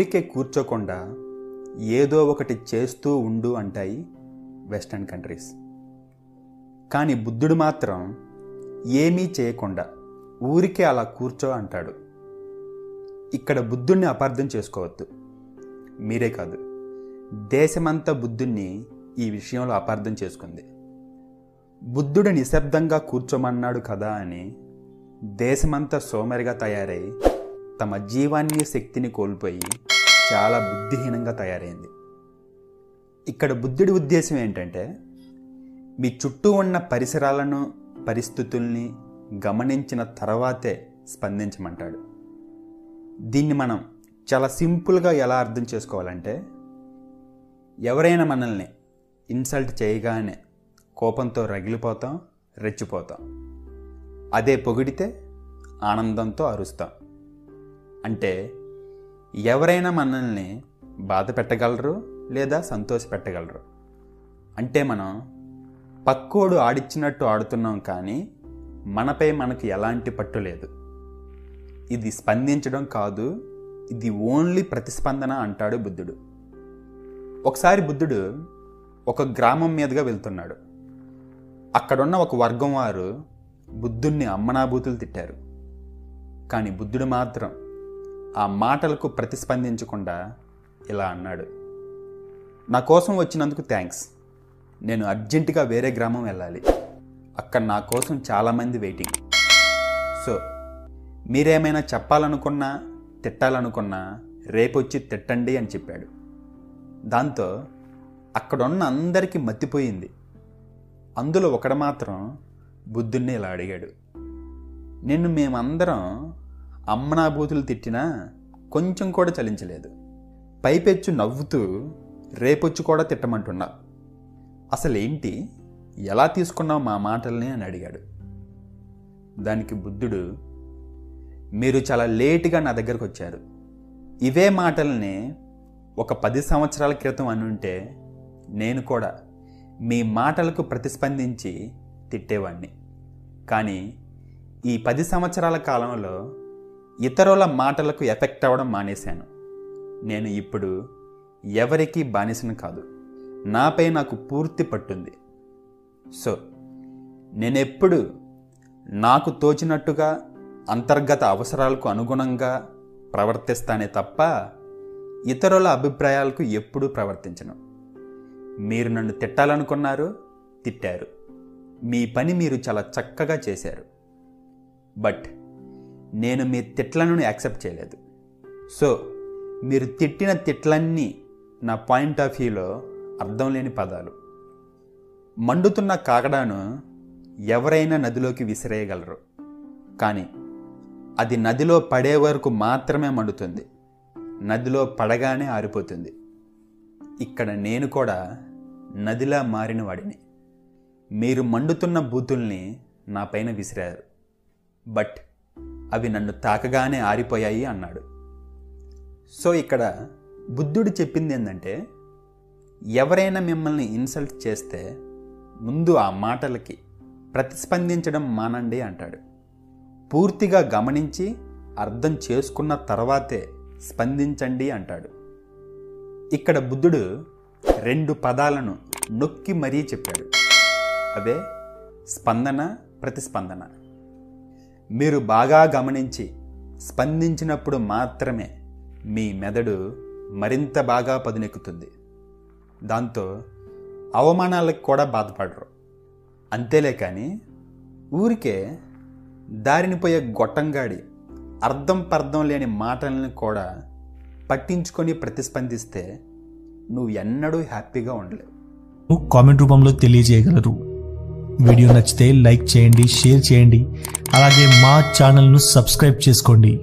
ఊరికే కూర్చోకుండా ఏదో ఒకటి చేస్తూ ఉండు అంటాయి వెస్టర్న్ కంట్రీస్. కానీ బుద్ధుడు మాత్రం ఏమీ చేయకుండా ఊరికే అలా కూర్చో అంటాడు. ఇక్కడ బుద్ధుడిని అపార్థం చేసుకోవద్దు. మీరే కాదు, దేశమంతా బుద్ధుడిని ఈ విషయంలో అపార్థం చేసుకుంది. బుద్ధుడు నిశ్శబ్దంగా కూర్చోమన్నాడు కదా అని దేశమంతా సోమరిగా తయారై తమ జీవాన్ని శక్తిని కోల్పోయి చాలా బుద్ధిహీనంగా తయారైంది. ఇక్కడ బుద్ధుడి ఉద్దేశం ఏంటంటే, మీ చుట్టూ ఉన్న పరిసరాలను పరిస్థితుల్ని గమనించిన తర్వాతే స్పందించమంటాడు. దీన్ని మనం చాలా సింపుల్గా ఎలా అర్థం చేసుకోవాలంటే, ఎవరైనా మనల్ని ఇన్సల్ట్ చేయగానే కోపంతో రగిలిపోతాం, రెచ్చిపోతాం. అదే పొగిడితే ఆనందంతో అరుస్తాం. అంటే ఎవరైనా మనల్ని బాధ పెట్టగలరు లేదా సంతోష పెట్టగలరు. అంటే మనం పక్కోడు ఆడిచ్చినట్టు ఆడుతున్నాం, కానీ మనపై మనకు ఎలాంటి పట్టు లేదు. ఇది స్పందించడం కాదు, ఇది ఓన్లీ ప్రతిస్పందన అంటాడు బుద్ధుడు. ఒకసారి బుద్ధుడు ఒక గ్రామం మీదుగా వెళ్తున్నాడు. అక్కడున్న ఒక వర్గం వారు బుద్ధుణ్ణి అమ్మనాబూతులు తిట్టారు. కానీ బుద్ధుడు మాత్రం ఆ మాటలకు ప్రతిస్పందించకుండా ఇలా అన్నాడు, నా కోసం వచ్చినందుకు థ్యాంక్స్. నేను అర్జెంటుగా వేరే గ్రామం వెళ్ళాలి. అక్కడ నా కోసం చాలామంది వెయిటింగ్. సో మీరేమైనా చెప్పాలనుకున్నా తిట్టాలనుకున్నా రేపొచ్చి తిట్టండి అని చెప్పాడు. దాంతో అక్కడున్న అందరికీ మత్తిపోయింది. అందులో ఒకడు మాత్రం బుద్ధుడిని ఇలా అడిగాడు, నిన్ను మేమందరం అమ్మనాబూతులు తిట్టినా కొంచెం కూడా చలించలేదు. పైపెచ్చు నవ్వుతూ రేపొచ్చి కూడా తిట్టమంటున్నా. అసలేంటి, ఎలా తీసుకున్నావు మా మాటల్ని అని అడిగాడు. దానికి బుద్ధుడు, మీరు చాలా లేటుగా నా దగ్గరకు వచ్చారు. ఇవే మాటల్ని ఒక 10 సంవత్సరాల క్రితం అనుంటే నేను కూడా మీ మాటలకు ప్రతిస్పందించి తిట్టేవాడిని. కానీ ఈ 10 సంవత్సరాల కాలంలో ఇతరుల మాటలకు ఎఫెక్ట్ అవ్వడం మానేశాను. నేను ఇప్పుడు ఎవరికీ బానిసను కాదు. నాపై నాకు పూర్తి పట్టుంది. సో నేనెప్పుడు నాకు తోచినట్టుగా అంతర్గత అవసరాలకు అనుగుణంగా ప్రవర్తిస్తానే తప్ప ఇతరుల అభిప్రాయాలకు ఎప్పుడూ ప్రవర్తించను. మీరు నన్ను తిట్టాలనుకున్నారు, తిట్టారు. మీ పని మీరు చాలా చక్కగా చేశారు. బట్ నేను మీ తిట్లను యాక్సెప్ట్ చేయలేదు. సో మీరు తిట్టిన తిట్లన్నీ నా పాయింట్ ఆఫ్ వ్యూలో అర్థం లేని పదాలు. మండుతున్న కాకడాను ఎవరైనా నదిలోకి విసిరేయగలరు, కానీ అది నదిలో పడే వరకు మాత్రమే మండుతుంది. నదిలో పడగానే ఆరిపోతుంది. ఇక్కడ నేను కూడా నదిలా మారిన వాడిని. మీరు మండుతున్న బూతుల్ని నా పైన విసిరారు, బట్ అవి నన్ను తాకగానే ఆరిపోయాయి అన్నాడు. సో ఇక్కడ బుద్ధుడు చెప్పింది ఏంటంటే, ఎవరైనా మిమ్మల్ని ఇన్సల్ట్ చేస్తే ముందు ఆ మాటలకి ప్రతిస్పందించడం మానండి అంటాడు. పూర్తిగా గమనించి అర్థం చేసుకున్న తర్వాతే స్పందించండి అంటాడు. ఇక్కడ బుద్ధుడు 2 పదాలను నొక్కి మరీ చెప్పాడు. అవే స్పందన, ప్రతిస్పందన. మీరు బాగా గమనించి స్పందించినప్పుడు మాత్రమే మీ మెదడు మరింత బాగా పదునెక్కుతుంది. దాంతో అవమానాలకు కూడా బాధపడరు. అంతేలే కానీ ఊరికే దారినిపోయే గొట్టంగాడి అర్థం పర్థం లేని మాటలను కూడా పట్టించుకొని ప్రతిస్పందిస్తే నువ్వు ఎన్నడూ హ్యాపీగా ఉండలేవు. కామెంట్ రూపంలో తెలియజేయగలరు. వీడియో నచ్చితే లైక్ చేయండి, షేర్ చేయండి. అలాగే మా ఛానల్ను సబ్స్క్రైబ్ చేసుకోండి.